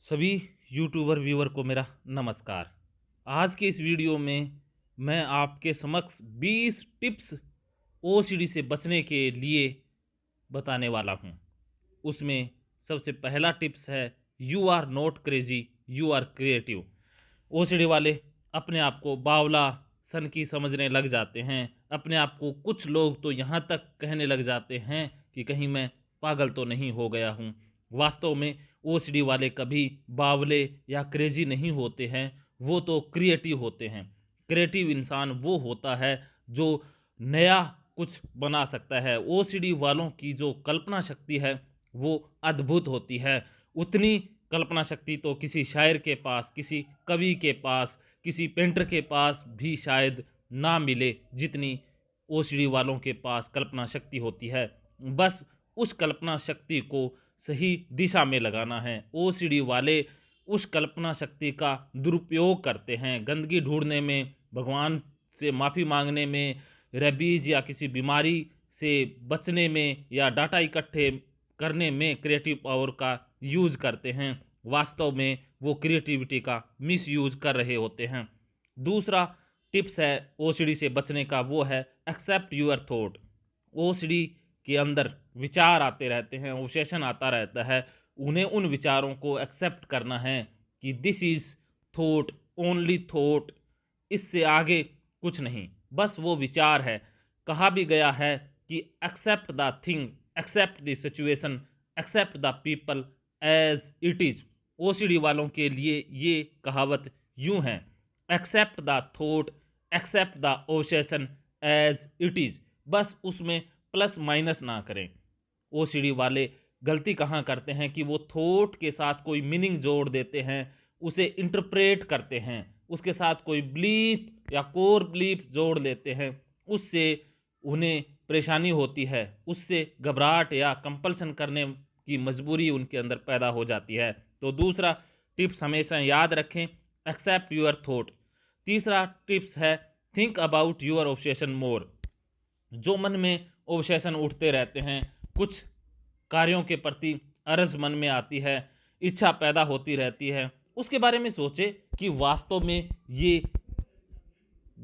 सभी YouTuber viewer को मेरा नमस्कार। आज के इस वीडियो में मैं आपके समक्ष 20 टिप्स ओसीडी से बचने के लिए बताने वाला हूं। उसमें सबसे पहला टिप्स है, you are not crazy, you are creative. OCD वाले अपने आप को बावला सनकी समझने लग जाते हैं। अपने आप को कुछ लोग तो यहाँ तक कहने लग जाते हैं कि कहीं मैं पागल तो नहीं हो गया हूँ। वास्तव में ओसीडी वाले कभी बावले या क्रेजी नहीं होते हैं, वो तो क्रिएटिव होते हैं। क्रिएटिव इंसान वो होता है जो नया कुछ बना सकता है। ओसीडी वालों की जो कल्पना शक्ति है वो अद्भुत होती है। उतनी कल्पना शक्ति तो किसी शायर के पास, किसी कवि के पास, किसी पेंटर के पास भी शायद ना मिले जितनी ओसीडी वालों के पास कल्पना शक्ति होती है। बस उस कल्पना शक्ति को सही दिशा में लगाना है। ओसीडी वाले उस कल्पना शक्ति का दुरुपयोग करते हैं गंदगी ढूंढने में, भगवान से माफ़ी मांगने में, रेबीज या किसी बीमारी से बचने में या डाटा इकट्ठे करने में क्रिएटिव पावर का यूज करते हैं। वास्तव में वो क्रिएटिविटी का मिस यूज कर रहे होते हैं। दूसरा टिप्स है ओसीडी से बचने का, वो है एक्सेप्ट यूर थॉट। ओसीडी के अंदर विचार आते रहते हैं, ऑब्सेशन आता रहता है। उन्हें उन विचारों को एक्सेप्ट करना है कि this is thought, only thought, इससे आगे कुछ नहीं, बस वो विचार है। कहा भी गया है कि accept the thing, accept the situation, accept the people as it is. OCD वालों के लिए ये कहावत यूं है, accept the thought, accept the obsession as it is. बस उसमें प्लस माइनस ना करें। ओसीडी वाले गलती कहाँ करते हैं कि वो थॉट के साथ कोई मीनिंग जोड़ देते हैं, उसे इंटरप्रेट करते हैं, उसके साथ कोई बिलीफ या कोर बिलीफ जोड़ लेते हैं। उससे उन्हें परेशानी होती है, उससे घबराहट या कंपल्सन करने की मजबूरी उनके अंदर पैदा हो जाती है। तो दूसरा टिप्स हमेशा याद रखें, एक्सेप्ट यूर थॉट। तीसरा टिप्स है, थिंक अबाउट यूर ऑब्सेशन मोर। जो मन में ऑब्सेशन उठते रहते हैं, कुछ कार्यों के प्रति अरज मन में आती है, इच्छा पैदा होती रहती है, उसके बारे में सोचे कि वास्तव में ये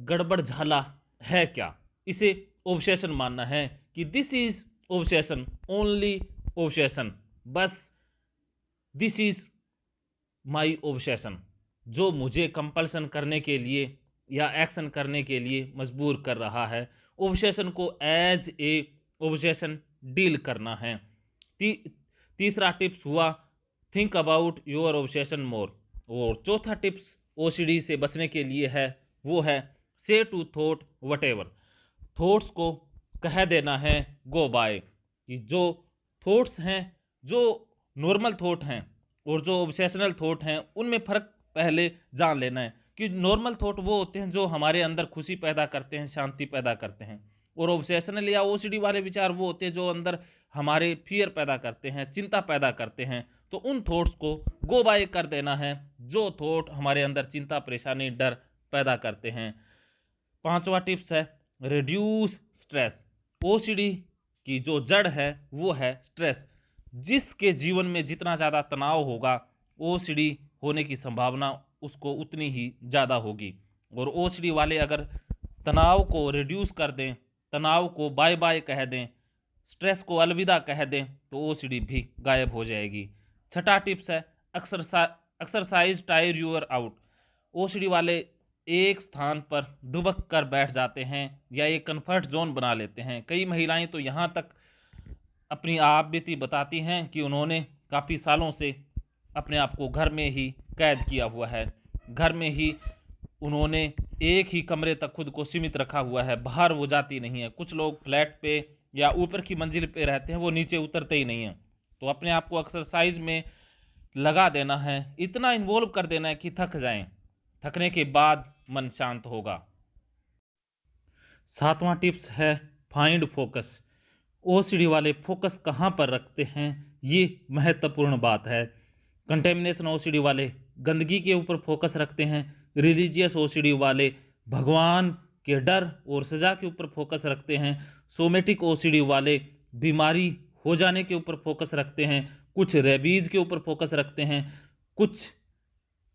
गड़बड़ झाला है क्या। इसे ऑब्सेशन मानना है कि this is obsession, only obsession, बस दिस इज माई ऑब्सेशन, जो मुझे कंपल्सन करने के लिए या एक्शन करने के लिए मजबूर कर रहा है। ऑब्सेशन को एज ए ऑब्सेशन डील करना है। तीसरा टिप्स हुआ, थिंक अबाउट योर ऑब्सेशन मोर। और चौथा टिप्स ओसीडी से बचने के लिए है, वो है say to thought whatever. Thoughts को कह देना है गो बाय, कि जो थॉट्स हैं, जो नॉर्मल थॉट हैं और जो ऑब्सेशनल थॉट हैं, उनमें फ़र्क पहले जान लेना है कि नॉर्मल थॉट वो होते हैं जो हमारे अंदर खुशी पैदा करते हैं, शांति पैदा करते हैं, और ऑब्सेशनल या ओसीडी वाले विचार वो होते हैं जो अंदर हमारे फियर पैदा करते हैं, चिंता पैदा करते हैं। तो उन थॉट्स को गो बाय कर देना है जो थॉट हमारे अंदर चिंता, परेशानी, डर पैदा करते हैं। पांचवा टिप्स है, रिड्यूस स्ट्रेस। ओसीडी की जो जड़ है वो है स्ट्रेस। जिसके जीवन में जितना ज़्यादा तनाव होगा, ओसीडी होने की संभावना उसको उतनी ही ज़्यादा होगी। और ओसीडी वाले अगर तनाव को रिड्यूस कर दें, तनाव को बाय बाय कह दें, स्ट्रेस को अलविदा कह दें, तो ओसीडी भी गायब हो जाएगी। छठा टिप्स है, exercise tire your out. OCD वाले एक स्थान पर दुबक कर बैठ जाते हैं या एक कंफर्ट जोन बना लेते हैं। कई महिलाएं तो यहाँ तक अपनी आप बीती बताती हैं कि उन्होंने काफ़ी सालों से अपने आप को घर में ही कैद किया हुआ है, घर में ही उन्होंने एक ही कमरे तक खुद को सीमित रखा हुआ है, बाहर वो जाती नहीं है। कुछ लोग फ्लैट पे या ऊपर की मंजिल पे रहते हैं, वो नीचे उतरते ही नहीं हैं। तो अपने आप को एक्सरसाइज में लगा देना है, इतना इन्वॉल्व कर देना है कि थक जाएं। थकने के बाद मन शांत होगा। सातवां टिप्स है, फाइंड फोकस। ओसीडी वाले फोकस कहाँ पर रखते हैं, ये महत्वपूर्ण बात है। कंटेमिनेशन ओसीडी वाले गंदगी के ऊपर फोकस रखते हैं। रिलीजियस ओसीडी वाले भगवान के डर और सज़ा के ऊपर फोकस रखते हैं। सोमेटिक ओसीडी वाले बीमारी हो जाने के ऊपर फोकस रखते हैं। कुछ रेबीज़ के ऊपर फोकस रखते हैं। कुछ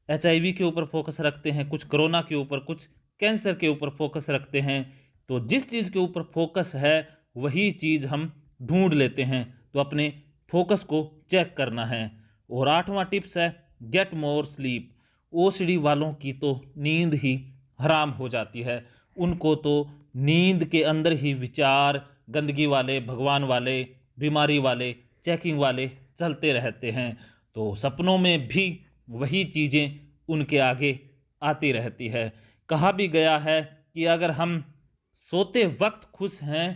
HIV के ऊपर फोकस रखते हैं, कुछ कोरोना के ऊपर, कुछ कैंसर के ऊपर फोकस रखते हैं। तो जिस चीज़ के ऊपर फोकस है वही चीज़ हम ढूंढ लेते हैं। तो अपने फोकस को चेक करना है। और 8वां टिप्स है गेट मोर स्लीप। OCD वालों की तो नींद ही हराम हो जाती है। उनको तो नींद के अंदर ही विचार गंदगी वाले, भगवान वाले, बीमारी वाले, चेकिंग वाले चलते रहते हैं। तो सपनों में भी वही चीज़ें उनके आगे आती रहती है। कहा भी गया है कि अगर हम सोते वक्त खुश हैं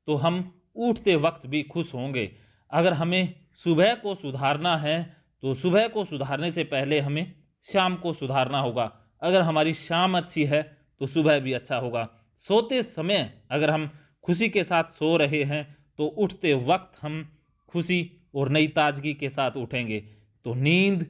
तो हम उठते वक्त भी खुश होंगे। अगर हमें सुबह को सुधारना है तो सुबह को सुधारने से पहले हमें शाम को सुधारना होगा। अगर हमारी शाम अच्छी है तो सुबह भी अच्छा होगा। सोते समय अगर हम खुशी के साथ सो रहे हैं तो उठते वक्त हम खुशी और नई ताजगी के साथ उठेंगे। तो नींद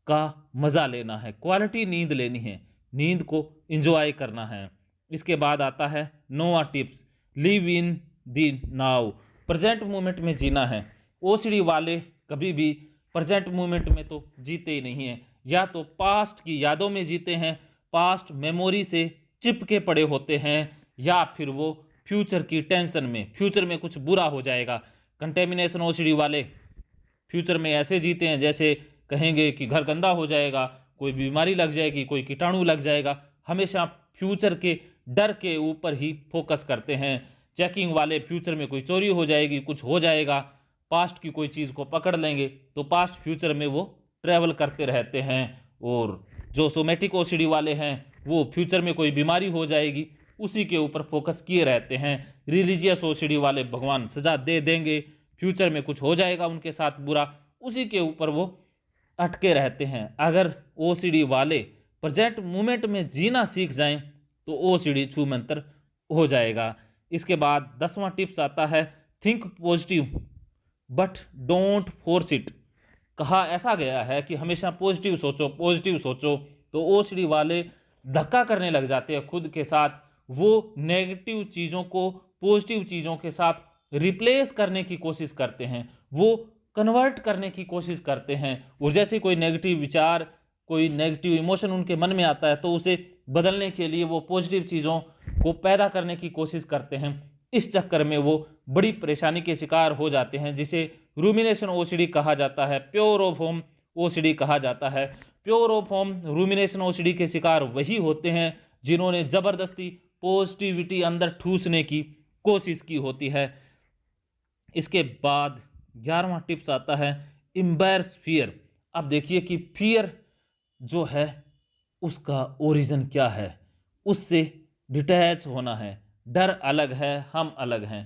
का मज़ा लेना है, क्वालिटी नींद लेनी है, नींद को एंजॉय करना है। इसके बाद आता है 9वां tips live in the now. Present moment में जीना है। OCD वाले कभी भी प्रेजेंट मोमेंट में तो जीते ही नहीं हैं। या तो पास्ट की यादों में जीते हैं, पास्ट मेमोरी से चिपके पड़े होते हैं, या फिर वो फ्यूचर की टेंशन में, फ्यूचर में कुछ बुरा हो जाएगा। कंटेमिनेशन OCD वाले फ्यूचर में ऐसे जीते हैं जैसे कहेंगे कि घर गंदा हो जाएगा, कोई बीमारी लग जाएगी, कोई कीटाणु लग जाएगा। हमेशा फ्यूचर के डर के ऊपर ही फोकस करते हैं। चेकिंग वाले फ्यूचर में कोई चोरी हो जाएगी, कुछ हो जाएगा, पास्ट की कोई चीज़ को पकड़ लेंगे तो पास्ट फ्यूचर में वो ट्रैवल करते रहते हैं। और जो सोमेटिक OCD वाले हैं वो फ्यूचर में कोई बीमारी हो जाएगी उसी के ऊपर फोकस किए रहते हैं। रिलीजियस OCD वाले भगवान सजा दे देंगे, फ्यूचर में कुछ हो जाएगा उनके साथ बुरा, उसी के ऊपर वो अटके रहते हैं। अगर OCD वाले प्रेजेंट मोमेंट में जीना सीख जाएं तो OCD छूमंतर हो जाएगा। इसके बाद 10वां टिप्स आता है think positive but don't force it. कहा ऐसा गया है कि हमेशा पॉजिटिव सोचो, पॉजिटिव सोचो। तो OCD वाले धक्का करने लग जाते हैं खुद के साथ। वो नेगेटिव चीज़ों को पॉजिटिव चीज़ों के साथ रिप्लेस करने की कोशिश करते हैं, वो कन्वर्ट करने की कोशिश करते हैं। और जैसे कोई नेगेटिव विचार, कोई नेगेटिव इमोशन उनके मन में आता है तो उसे बदलने के लिए वो पॉजिटिव चीज़ों को पैदा करने की कोशिश करते हैं। इस चक्कर में वो बड़ी परेशानी के शिकार हो जाते हैं, जिसे रूमिनेशन OCD कहा जाता है, प्योर ऑफ होम OCD कहा जाता है। Pure of home rumination OCD के शिकार वही होते हैं जिन्होंने ज़बरदस्ती पॉजिटिविटी अंदर ठूसने की कोशिश की होती है। इसके बाद 11वां टिप्स आता है एम्बैरेस फियर। अब देखिए कि फियर जो है उसका ओरिजिन क्या है, उससे डिटैच होना है। डर अलग है, हम अलग हैं।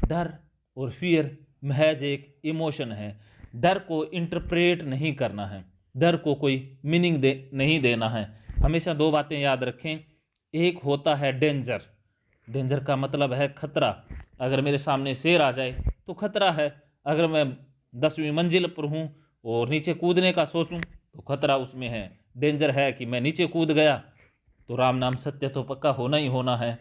डर और फियर महज एक इमोशन है। डर को इंटरप्रेट नहीं करना है, डर को कोई मीनिंग नहीं देना है। हमेशा 2 बातें याद रखें। एक होता है डेंजर। डेंजर का मतलब है खतरा। अगर मेरे सामने शेर आ जाए तो खतरा है। अगर मैं 10वीं मंजिल पर हूँ और नीचे कूदने का सोचूं तो खतरा उसमें है। डेंजर है कि मैं नीचे कूद गया तो राम नाम सत्य तो पक्का होना ही होना है।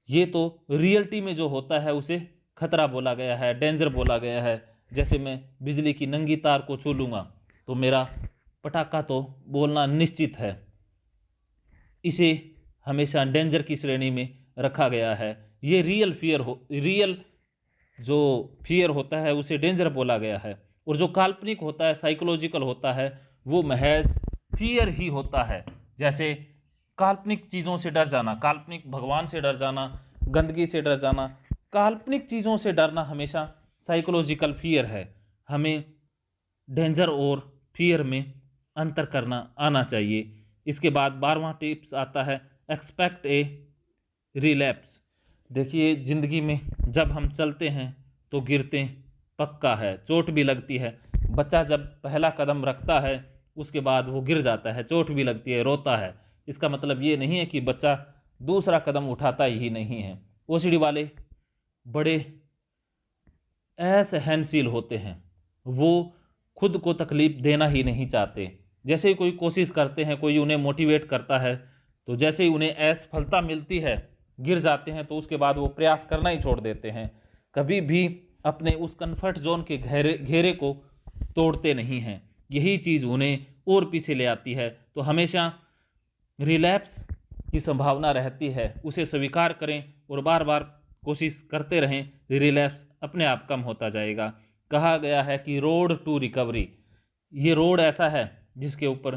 ये तो रियलिटी में जो होता है उसे खतरा बोला गया है, डेंजर बोला गया है। जैसे मैं बिजली की नंगी तार को छू लूँगा तो मेरा पटाखा तो बोलना निश्चित है। इसे हमेशा डेंजर की श्रेणी में रखा गया है। ये रियल जो फियर होता है उसे डेंजर बोला गया है। और जो काल्पनिक होता है, साइकोलॉजिकल होता है, वो महज फियर ही होता है। जैसे काल्पनिक चीज़ों से डर जाना, काल्पनिक भगवान से डर जाना, गंदगी से डर जाना, काल्पनिक चीज़ों से डरना हमेशा साइकोलॉजिकल फियर है। हमें डेंजर और फियर में अंतर करना आना चाहिए। इसके बाद 12वां टिप्स आता है एक्सपेक्ट ए रिलैप्स। देखिए ज़िंदगी में जब हम चलते हैं तो गिरते पक्का है, चोट भी लगती है। बच्चा जब पहला कदम रखता है उसके बाद वो गिर जाता है, चोट भी लगती है, रोता है। इसका मतलब ये नहीं है कि बच्चा दूसरा कदम उठाता ही नहीं है। OCD वाले बड़े असहनशील होते हैं, वो खुद को तकलीफ देना ही नहीं चाहते। जैसे ही कोई कोशिश करते हैं, कोई उन्हें मोटिवेट करता है, तो जैसे ही उन्हें असफलता मिलती है, गिर जाते हैं, तो उसके बाद वो प्रयास करना ही छोड़ देते हैं। कभी भी अपने उस कंफर्ट जोन के घेरे को तोड़ते नहीं हैं। यही चीज़ उन्हें और पीछे ले आती है। तो हमेशा रिलैप्स की संभावना रहती है, उसे स्वीकार करें और बार बार कोशिश करते रहें, रिलैप्स अपने आप कम होता जाएगा। कहा गया है कि रोड टू रिकवरी, ये रोड ऐसा है जिसके ऊपर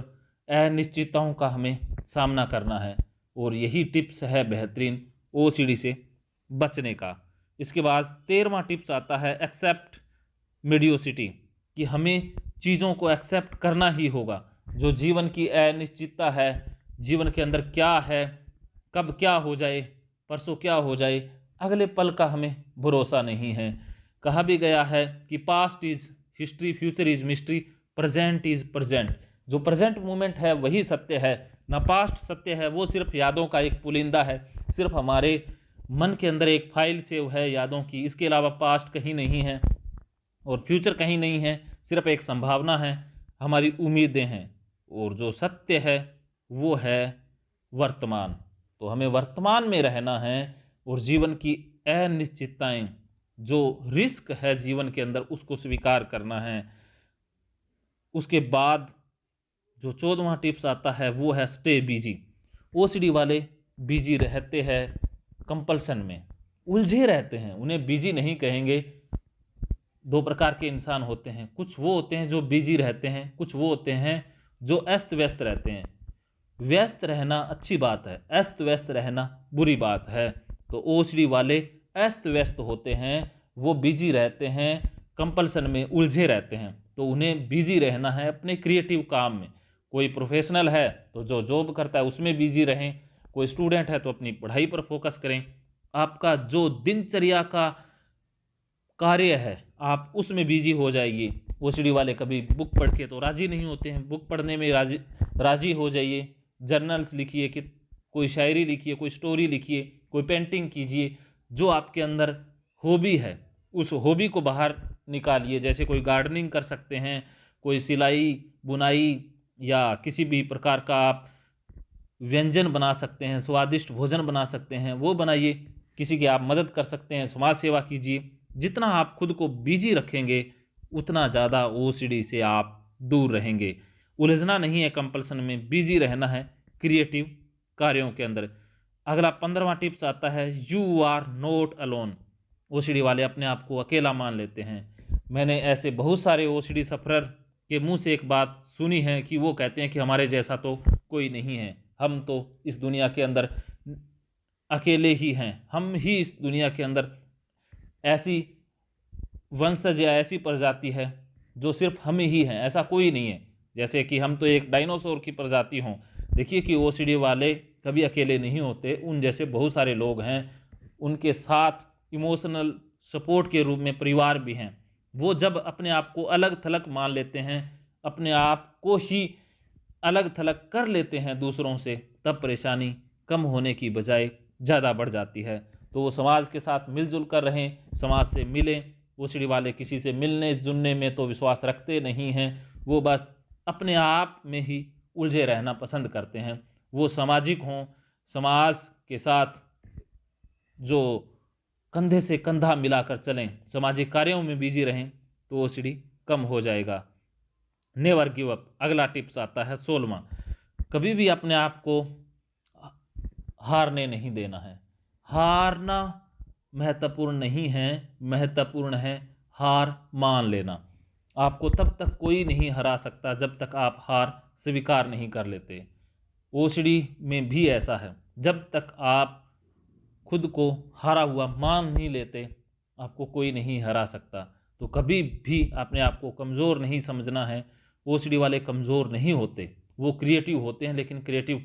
अनिश्चितताओं का हमें सामना करना है, और यही टिप्स है बेहतरीन ओसीडी से बचने का। इसके बाद 13वां टिप्स आता है एक्सेप्ट मीडियोसिटी, कि हमें चीज़ों को एक्सेप्ट करना ही होगा। जो जीवन की अनिश्चितता है, जीवन के अंदर क्या है, कब क्या हो जाए, परसों क्या हो जाए, अगले पल का हमें भरोसा नहीं है। कहा भी गया है कि past is history, future is mystery, present is present. जो प्रेजेंट मोमेंट है वही सत्य है, ना पास्ट सत्य है, वो सिर्फ यादों का एक पुलिंदा है, सिर्फ हमारे मन के अंदर एक फाइल सेव है यादों की। इसके अलावा पास्ट कहीं नहीं है और फ्यूचर कहीं नहीं है, सिर्फ एक संभावना है, हमारी उम्मीदें हैं। और जो सत्य है वो है वर्तमान। तो हमें वर्तमान में रहना है और जीवन की अनिश्चितताएं, जो रिस्क है जीवन के अंदर, उसको स्वीकार करना है। उसके बाद जो 14वां टिप्स आता है वो है स्टे बिजी। ओसीडी वाले बिजी रहते हैं, कंपल्सन में उलझे रहते हैं, उन्हें बिजी नहीं कहेंगे। दो प्रकार के इंसान होते हैं, कुछ वो होते हैं जो बिजी रहते हैं, कुछ वो होते हैं जो अस्त व्यस्त रहते हैं। व्यस्त रहना अच्छी बात है, अस्त व्यस्त रहना बुरी बात है। तो ओसीडी वाले अस्त व्यस्त होते हैं, वो बिजी रहते हैं, कंपल्सन में उलझे रहते हैं। तो उन्हें बिजी रहना है अपने क्रिएटिव काम में। कोई प्रोफेशनल है तो जो जॉब करता है उसमें बिजी रहें, कोई स्टूडेंट है तो अपनी पढ़ाई पर फोकस करें। आपका जो दिनचर्या का कार्य है आप उसमें बिजी हो जाइए। ओसीडी वाले कभी बुक पढ़ के तो राजी नहीं होते हैं, बुक पढ़ने में राजी हो जाइए। जर्नल्स लिखिए, कि कोई शायरी लिखिए, कोई स्टोरी लिखिए, कोई पेंटिंग कीजिए। जो आपके अंदर हॉबी है उस हॉबी को बाहर निकालिए। जैसे कोई गार्डनिंग कर सकते हैं, कोई सिलाई बुनाई, या किसी भी प्रकार का आप व्यंजन बना सकते हैं, स्वादिष्ट भोजन बना सकते हैं, वो बनाइए। किसी की आप मदद कर सकते हैं, समाज सेवा कीजिए। जितना आप खुद को बिजी रखेंगे उतना ज़्यादा ओसीडी से आप दूर रहेंगे। उलझना नहीं है कंपल्सन में, बिजी रहना है क्रिएटिव कार्यों के अंदर। अगला 15वां टिप्स आता है you are not alone. OCD वाले अपने आप को अकेला मान लेते हैं। मैंने ऐसे बहुत सारे ओसीडी सफरर के मुंह से एक बात सुनी है कि वो कहते हैं कि हमारे जैसा तो कोई नहीं है, हम तो इस दुनिया के अंदर अकेले ही हैं, हम ही इस दुनिया के अंदर ऐसी वंशज या ऐसी प्रजाति है जो सिर्फ हम ही हैं, ऐसा कोई नहीं है। जैसे कि हम तो एक डायनासोर की प्रजाति हों। देखिए कि ओसीडी वाले कभी अकेले नहीं होते, उन जैसे बहुत सारे लोग हैं, उनके साथ इमोशनल सपोर्ट के रूप में परिवार भी हैं। वो जब अपने आप को अलग थलग मान लेते हैं, अपने आप को ही अलग थलग कर लेते हैं दूसरों से, तब परेशानी कम होने की बजाय ज़्यादा बढ़ जाती है। तो वो समाज के साथ मिलजुल कर रहें, समाज से मिलें। ओसीडी वाले किसी से मिलने जुलने में तो विश्वास रखते नहीं हैं, वो बस अपने आप में ही उलझे रहना पसंद करते हैं। वो सामाजिक हों, समाज के साथ जो कंधे से कंधा मिलाकर चलें, सामाजिक कार्यों में बिजी रहें, तो ओसीडी कम हो जाएगा। नेवर गिव अप, अगला टिप्स आता है 16वां। कभी भी अपने आप को हारने नहीं देना है। हारना महत्वपूर्ण नहीं है, महत्वपूर्ण है हार मान लेना। आपको तब तक कोई नहीं हरा सकता जब तक आप हार स्वीकार नहीं कर लेते। ओसीडी में भी ऐसा है, जब तक आप खुद को हारा हुआ मान नहीं लेते आपको कोई नहीं हरा सकता। तो कभी भी अपने आप को कमज़ोर नहीं समझना है। ओसीडी वाले कमज़ोर नहीं होते, वो क्रिएटिव होते हैं, लेकिन क्रिएटिव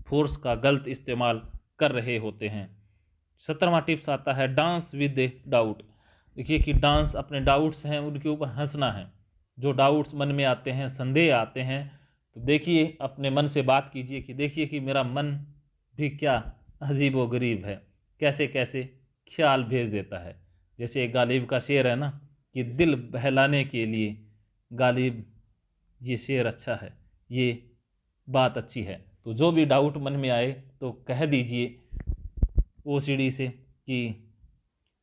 फोर्स का गलत इस्तेमाल कर रहे होते हैं। 17वां टिप्स आता है डांस विद डाउट। देखिए कि डांस, अपने डाउट्स हैं उनके ऊपर हंसना है। जो डाउट्स मन में आते हैं, संदेह आते हैं, तो देखिए अपने मन से बात कीजिए कि देखिए कि मेरा मन भी क्या अजीब व गरीब है, कैसे कैसे ख्याल भेज देता है। जैसे एक गालिब का शेर है ना, कि दिल बहलाने के लिए गालिब ये शेर अच्छा है, ये बात अच्छी है। तो जो भी डाउट मन में आए तो कह दीजिए ओसीडी से कि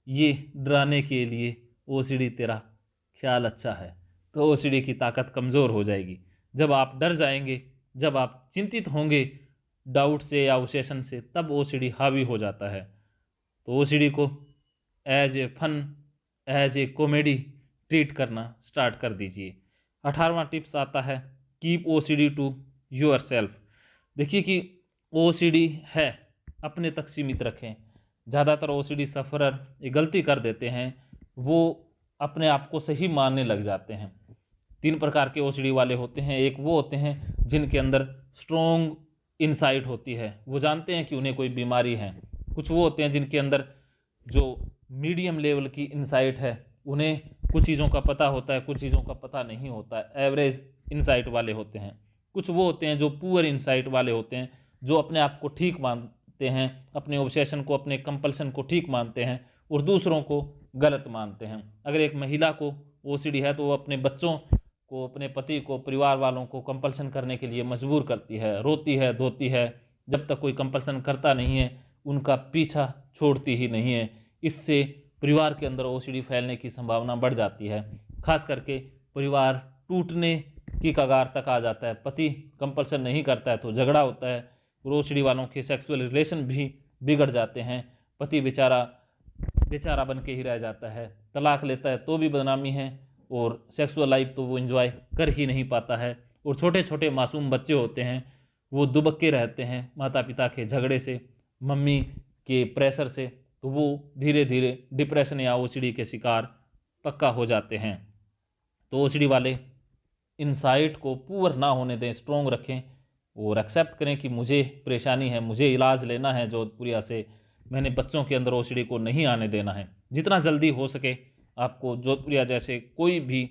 ये डराने के लिए ओसीडी तेरा ख्याल अच्छा है, तो ओसीडी की ताकत कमज़ोर हो जाएगी। जब आप डर जाएंगे, जब आप चिंतित होंगे डाउट से या ऑब्सेशन से, तब ओसीडी हावी हो जाता है। तो ओसीडी को as a fun, as a comedy treat करना स्टार्ट कर दीजिए। 18वां टिप्स आता है keep OCD to yourself. देखिए कि ओसीडी है, अपने तक सीमित रखें। ज़्यादातर ओसीडी सफ़रर ये गलती कर देते हैं, वो अपने आप को सही मानने लग जाते हैं। 3 प्रकार के ओसीडी वाले होते हैं। एक वो होते हैं जिनके अंदर स्ट्रॉन्ग इनसाइट होती है, वो जानते हैं कि उन्हें कोई बीमारी है। कुछ वो होते हैं जिनके अंदर जो मीडियम लेवल की इनसाइट है, उन्हें कुछ चीज़ों का पता होता है, कुछ चीज़ों का पता नहीं होता है, एवरेज इनसाइट वाले होते हैं। कुछ वो होते हैं जो पुअर इनसाइट वाले होते हैं, जो अपने आप को ठीक मानते हैं, अपने ऑब्सेशन को, अपने कंपल्सन को ठीक मानते हैं और दूसरों को गलत मानते हैं। अगर एक महिला को ओसीडी है तो वो अपने बच्चों को, अपने पति को, परिवार वालों को कंपल्सन करने के लिए मजबूर करती है, रोती है, धोती है। जब तक कोई कंपल्सन करता नहीं है उनका पीछा छोड़ती ही नहीं है। इससे परिवार के अंदर ओसीडी फैलने की संभावना बढ़ जाती है। खास करके परिवार टूटने की कगार तक आ जाता है। पति कंपल्सन नहीं करता है तो झगड़ा होता है और ओसीडी वालों के सेक्सुअल रिलेशन भी बिगड़ जाते हैं। पति बेचारा बन के ही रह जाता है, तलाक लेता है तो भी बदनामी है और सेक्सुअल लाइफ तो वो एंजॉय कर ही नहीं पाता है। और छोटे छोटे मासूम बच्चे होते हैं, वो दुबके रहते हैं माता पिता के झगड़े से, मम्मी के प्रेशर से, तो वो धीरे धीरे डिप्रेशन या ओसीडी के शिकार पक्का हो जाते हैं। तो ओसीडी वाले इनसाइट को पुअर ना होने दें, स्ट्रॉन्ग रखें और एक्सेप्ट करें कि मुझे परेशानी है, मुझे इलाज लेना है जोधपुरिया से, मैंने बच्चों के अंदर ओसीडी को नहीं आने देना है। जितना जल्दी हो सके आपको जोधपुरिया जैसे कोई भी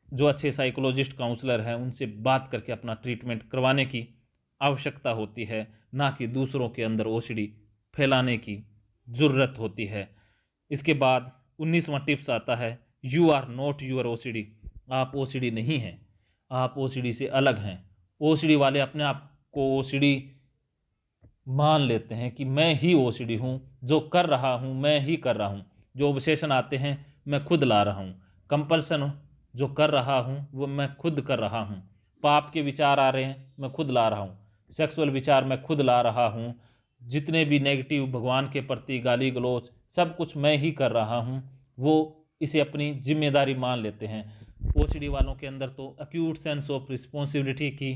जो अच्छे साइकोलॉजिस्ट काउंसलर हैं उनसे बात करके अपना ट्रीटमेंट करवाने की आवश्यकता होती है, ना कि दूसरों के अंदर ओसीडी फैलाने की ज़रूरत होती है। इसके बाद 19वां टिप्स आता है you are not your OCD. आप ओसीडी नहीं हैं, आप ओसीडी से अलग हैं। ओसीडी वाले अपने आप को ओसीडी मान लेते हैं कि मैं ही ओसीडी हूँ, जो कर रहा हूँ मैं ही कर रहा हूँ, जो ऑब्सेशन आते हैं मैं खुद ला रहा हूँ, कंपल्सन जो कर रहा हूँ वो मैं खुद कर रहा हूँ, पाप के विचार आ रहे हैं मैं खुद ला रहा हूँ, सेक्सुअल विचार मैं खुद ला रहा हूँ, जितने भी नेगेटिव भगवान के प्रति गाली गलौज सब कुछ मैं ही कर रहा हूँ, वो इसे अपनी जिम्मेदारी मान लेते हैं। ओसीडी वालों के अंदर तो एक्यूट सेंस ऑफ रिस्पॉन्सिबिलिटी की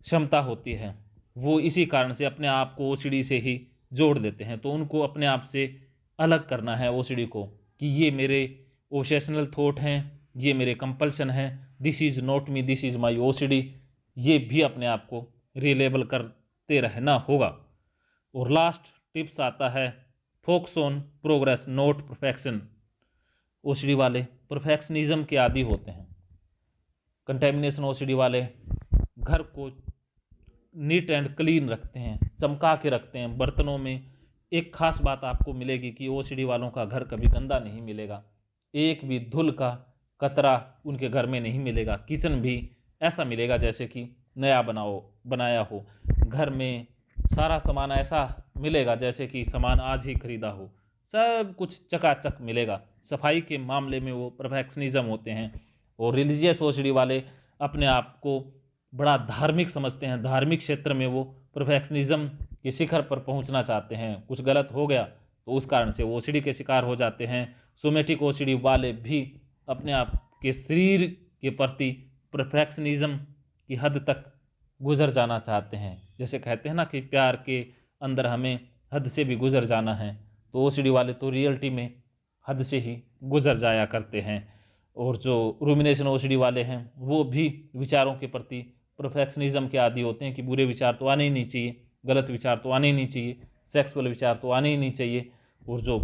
क्षमता होती है, वो इसी कारण से अपने आप को ओसीडी से ही जोड़ देते हैं। तो उनको अपने आप से अलग करना है ओसीडी को कि ये मेरे ऑब्सेशनल थॉट हैं, ये मेरे कंपल्सन हैं, this is not me, this is my OCD. ये भी अपने आप को रिलेबल करते रहना होगा। और लास्ट टिप्स आता है focus on progress not perfection. OCD वाले परफेक्शनिज्म के आदी होते हैं। कंटेमिनेशन ओसीडी वाले घर को नीट एंड क्लीन रखते हैं, चमका के रखते हैं। बर्तनों में एक खास बात आपको मिलेगी कि ओसीडी वालों का घर कभी गंदा नहीं मिलेगा, एक भी धूल का कतरा उनके घर में नहीं मिलेगा। किचन भी ऐसा मिलेगा जैसे कि नया बनाया हो। घर में सारा सामान ऐसा मिलेगा जैसे कि सामान आज ही खरीदा हो, सब कुछ चकाचक मिलेगा। सफाई के मामले में वो परफेक्शनिज्म होते हैं। और रिलीजियस ओसीडी वाले अपने आप को बड़ा धार्मिक समझते हैं, धार्मिक क्षेत्र में वो परफेक्शनिज्म के शिखर पर पहुंचना चाहते हैं। कुछ गलत हो गया तो उस कारण से वो ओसीडी के शिकार हो जाते हैं। सोमेटिक ओसीडी वाले भी अपने आप के शरीर के प्रति परफेक्शनिज्म की हद तक गुजर जाना चाहते हैं। जैसे कहते हैं ना कि प्यार के अंदर हमें हद से भी गुजर जाना है, तो ओसीडी वाले तो रियलिटी में हद से ही गुजर जाया करते हैं। और जो रूमिनेशन ओसीडी वाले हैं वो भी विचारों के प्रति परफेक्शनिज्म के आदी होते हैं कि बुरे विचार तो आने ही नहीं चाहिए, गलत विचार तो आने ही नहीं चाहिए, सेक्सुअल विचार तो आने ही नहीं चाहिए। और जो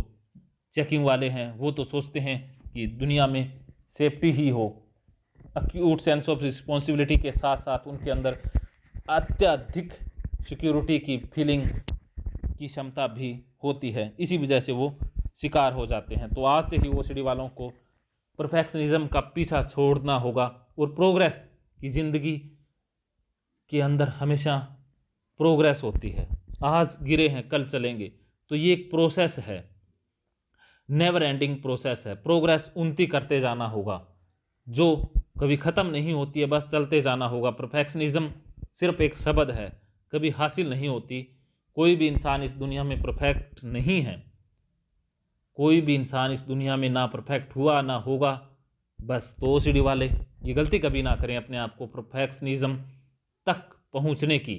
चेकिंग वाले हैं वो तो सोचते हैं कि दुनिया में सेफ्टी ही हो। एक्यूट सेंस ऑफ रिस्पॉन्सिबिलिटी के साथ साथ उनके अंदर अत्यधिक सिक्योरिटी की फीलिंग की क्षमता भी होती है, इसी वजह से वो शिकार हो जाते हैं। तो आज से ही ओसीडी वालों को परफेक्शनिज्म का पीछा छोड़ना होगा और प्रोग्रेस की ज़िंदगी के अंदर हमेशा प्रोग्रेस होती है। आज गिरे हैं कल चलेंगे, तो ये एक प्रोसेस है, नेवर एंडिंग प्रोसेस है। प्रोग्रेस उन्नति करते जाना होगा। जो कभी ख़त्म नहीं होती है, बस चलते जाना होगा। परफेक्शनिज्म सिर्फ एक शब्द है, कभी हासिल नहीं होती। कोई भी इंसान इस दुनिया में परफेक्ट नहीं है, कोई भी इंसान इस दुनिया में ना परफेक्ट हुआ ना होगा। बस तो ओसीडी वाले ये गलती कभी ना करें अपने आप को परफेक्शनिज्म तक पहुंचने की।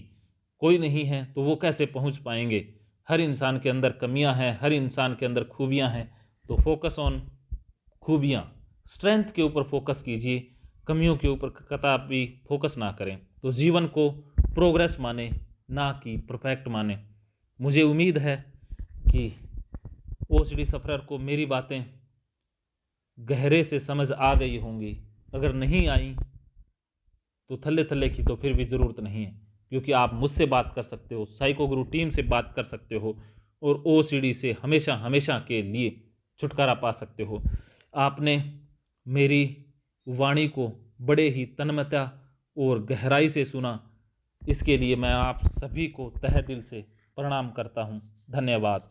कोई नहीं है तो वो कैसे पहुंच पाएंगे? हर इंसान के अंदर कमियां हैं, हर इंसान के अंदर खूबियां हैं। तो फोकस ऑन खूबियां, स्ट्रेंथ के ऊपर फोकस कीजिए, कमियों के ऊपर कतई फोकस ना करें। तो जीवन को प्रोग्रेस माने, ना कि परफेक्ट माने। मुझे उम्मीद है कि ओसीडी सफ़रर को मेरी बातें गहरे से समझ आ गई होंगी। अगर नहीं आई तो थल्ले थल्ले की तो फिर भी ज़रूरत नहीं है, क्योंकि आप मुझसे बात कर सकते हो, साइको गुरु टीम से बात कर सकते हो और ओसीडी से हमेशा हमेशा के लिए छुटकारा पा सकते हो। आपने मेरी वाणी को बड़े ही तन्मयता और गहराई से सुना, इसके लिए मैं आप सभी को तहे दिल से प्रणाम करता हूँ। धन्यवाद।